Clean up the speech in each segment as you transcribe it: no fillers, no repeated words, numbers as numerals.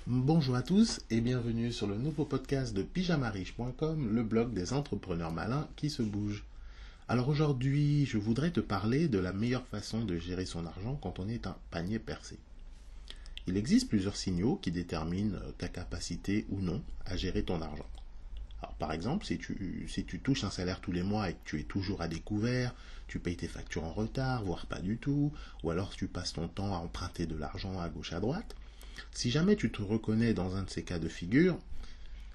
Bonjour à tous et bienvenue sur le nouveau podcast de pyjamariche.com, le blog des entrepreneurs malins qui se bougent. Alors aujourd'hui, je voudrais te parler de la meilleure façon de gérer son argent quand on est un panier percé. Il existe plusieurs signaux qui déterminent ta capacité ou non à gérer ton argent. Alors par exemple, si tu touches un salaire tous les mois et que tu es toujours à découvert, tu payes tes factures en retard, voire pas du tout, ou alors tu passes ton temps à emprunter de l'argent à gauche à droite, si jamais tu te reconnais dans un de ces cas de figure,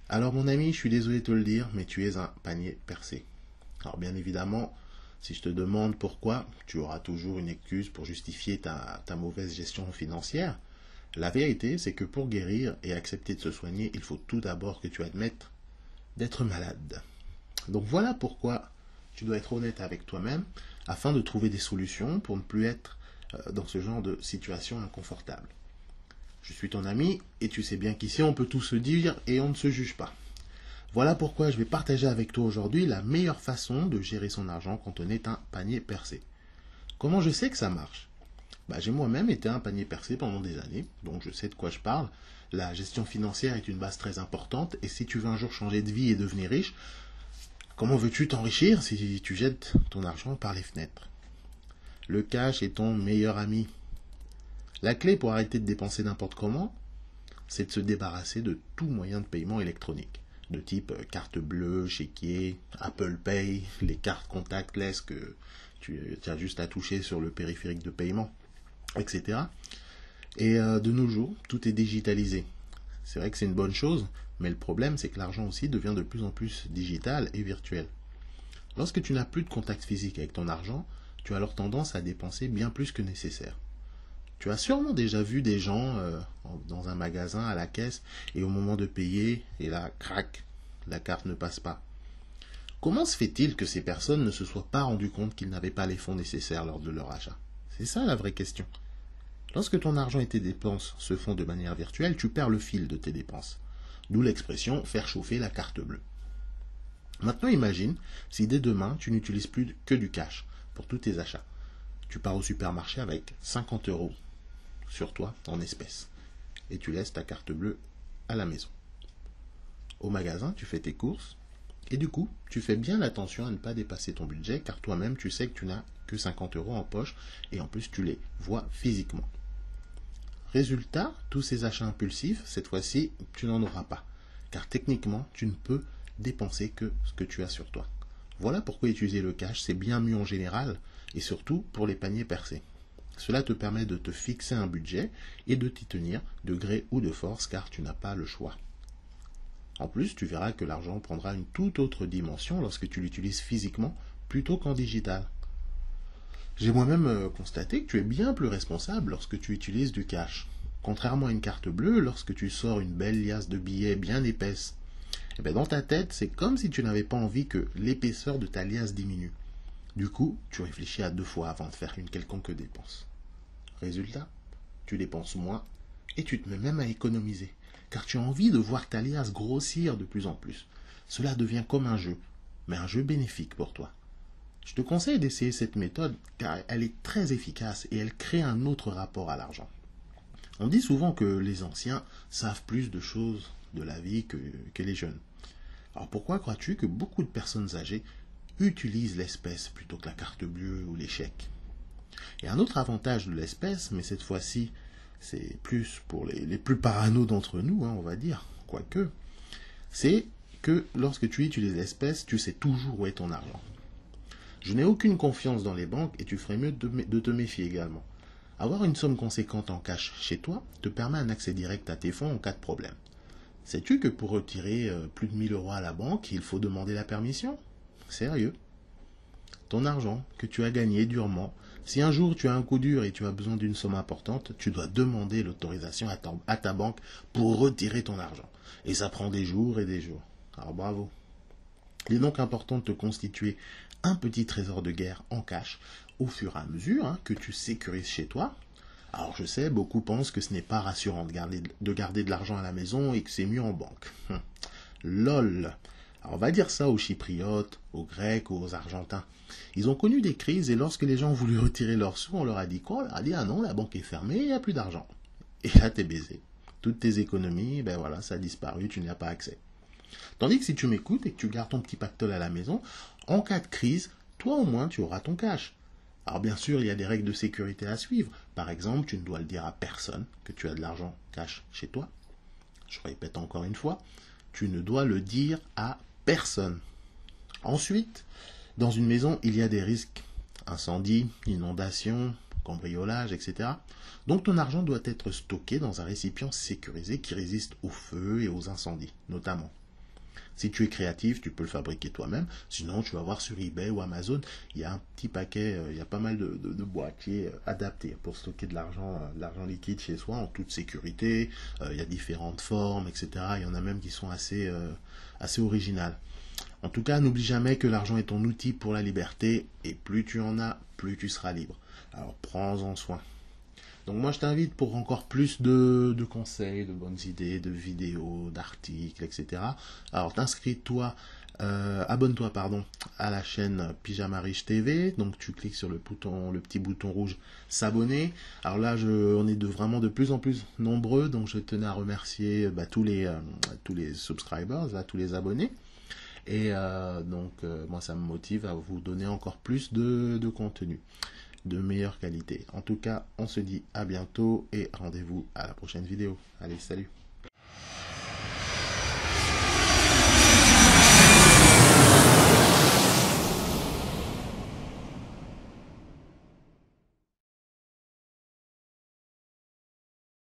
alors mon ami, je suis désolé de te le dire, mais tu es un panier percé. Alors bien évidemment, si je te demande pourquoi, tu auras toujours une excuse pour justifier ta mauvaise gestion financière. La vérité, c'est que pour guérir et accepter de se soigner, il faut tout d'abord que tu admettes d'être malade. Donc voilà pourquoi tu dois être honnête avec toi-même afin de trouver des solutions pour ne plus être dans ce genre de situation inconfortable. Je suis ton ami et tu sais bien qu'ici on peut tout se dire et on ne se juge pas. Voilà pourquoi je vais partager avec toi aujourd'hui la meilleure façon de gérer son argent quand on est un panier percé. Comment je sais que ça marche? J'ai moi-même été un panier percé pendant des années, donc je sais de quoi je parle. La gestion financière est une base très importante et si tu veux un jour changer de vie et devenir riche, comment veux-tu t'enrichir si tu jettes ton argent par les fenêtres? Le cash est ton meilleur ami. La clé pour arrêter de dépenser n'importe comment, c'est de se débarrasser de tout moyen de paiement électronique, de type carte bleue, chéquier, Apple Pay, les cartes contactless que tu as juste à toucher sur le périphérique de paiement, etc. Et de nos jours, tout est digitalisé. C'est vrai que c'est une bonne chose, mais le problème, c'est que l'argent aussi devient de plus en plus digital et virtuel. Lorsque tu n'as plus de contact physique avec ton argent, tu as alors tendance à dépenser bien plus que nécessaire. Tu as sûrement déjà vu des gens dans un magasin à la caisse et au moment de payer, et là, crac, la carte ne passe pas. Comment se fait-il que ces personnes ne se soient pas rendues compte qu'ils n'avaient pas les fonds nécessaires lors de leur achat? C'est ça la vraie question. Lorsque ton argent et tes dépenses se font de manière virtuelle, tu perds le fil de tes dépenses. D'où l'expression faire chauffer la carte bleue. Maintenant imagine si dès demain tu n'utilises plus que du cash pour tous tes achats. Tu pars au supermarché avec 50 € sur toi en espèces et tu laisses ta carte bleue à la maison. Au magasin, tu fais tes courses et du coup, tu fais bien attention à ne pas dépasser ton budget car toi-même, tu sais que tu n'as que 50 € en poche et en plus, tu les vois physiquement. Résultat, tous ces achats impulsifs, cette fois-ci, tu n'en auras pas car techniquement, tu ne peux dépenser que ce que tu as sur toi. Voilà pourquoi utiliser le cash, c'est bien mieux en général et surtout pour les paniers percés. Cela te permet de te fixer un budget et de t'y tenir de gré ou de force car tu n'as pas le choix. En plus, tu verras que l'argent prendra une toute autre dimension lorsque tu l'utilises physiquement plutôt qu'en digital. J'ai moi-même constaté que tu es bien plus responsable lorsque tu utilises du cash. Contrairement à une carte bleue, lorsque tu sors une belle liasse de billets bien épaisse, dans ta tête, c'est comme si tu n'avais pas envie que l'épaisseur de ta liasse diminue. Du coup, tu réfléchis à 2 fois avant de faire une quelconque dépense. Résultat, tu dépenses moins et tu te mets même à économiser, car tu as envie de voir ta liasse grossir de plus en plus. Cela devient comme un jeu, mais un jeu bénéfique pour toi. Je te conseille d'essayer cette méthode car elle est très efficace et elle crée un autre rapport à l'argent. On dit souvent que les anciens savent plus de choses de la vie que les jeunes. Alors pourquoi crois-tu que beaucoup de personnes âgées utilisent l'espèce plutôt que la carte bleue ou les chèques? Et un autre avantage de l'espèce, mais cette fois-ci, c'est plus pour les plus parano d'entre nous, on va dire, quoique, c'est que lorsque tu utilises l'espèce, tu sais toujours où est ton argent. Je n'ai aucune confiance dans les banques et tu ferais mieux de te méfier également. Avoir une somme conséquente en cash chez toi te permet un accès direct à tes fonds en cas de problème. Sais-tu que pour retirer plus de 1000 € à la banque, il faut demander la permission? Sérieux? Ton argent que tu as gagné durement, si un jour tu as un coup dur et tu as besoin d'une somme importante, tu dois demander l'autorisation à ta banque pour retirer ton argent. Et ça prend des jours et des jours. Alors bravo. Il est donc important de te constituer un petit trésor de guerre en cash au fur et à mesure que tu sécurises chez toi. Alors je sais, beaucoup pensent que ce n'est pas rassurant de garder de l'argent à la maison et que c'est mieux en banque. LOL. Alors on va dire ça aux Chypriotes, aux Grecs, aux Argentins. Ils ont connu des crises et lorsque les gens ont voulu retirer leurs sous, on leur a dit quoi? On leur a dit ah non, la banque est fermée, il n'y a plus d'argent. Et là t'es baisé. Toutes tes économies, ben voilà, ça a disparu, tu n'y as pas accès. Tandis que si tu m'écoutes et que tu gardes ton petit pactole à la maison, en cas de crise, toi au moins tu auras ton cash. Alors bien sûr, il y a des règles de sécurité à suivre. Par exemple, tu ne dois le dire à personne que tu as de l'argent cash chez toi. Je répète encore une fois, tu ne dois le dire à personne. Ensuite, dans une maison, il y a des risques. Incendie, inondation, cambriolage, etc. Donc ton argent doit être stocké dans un récipient sécurisé qui résiste au feu et aux incendies, notamment. Si tu es créatif, tu peux le fabriquer toi-même. Sinon, tu vas voir sur eBay ou Amazon, il y a un petit paquet, il y a pas mal de boîtiers adaptés pour stocker de l'argent liquide chez soi en toute sécurité. Il y a différentes formes, etc. Il y en a même qui sont assez originales. En tout cas, n'oublie jamais que l'argent est ton outil pour la liberté et plus tu en as, plus tu seras libre. Alors prends-en soin. Donc moi je t'invite pour encore plus de conseils, de bonnes idées, de vidéos, d'articles, etc. Alors abonne-toi pardon, à la chaîne Pyjama Riche TV. Donc tu cliques sur le petit bouton rouge s'abonner. Alors là on est vraiment de plus en plus nombreux, donc je tenais à remercier tous les subscribers, tous les abonnés. Et moi ça me motive à vous donner encore plus de contenu de meilleure qualité. En tout cas, on se dit à bientôt et rendez-vous à la prochaine vidéo. Allez, salut!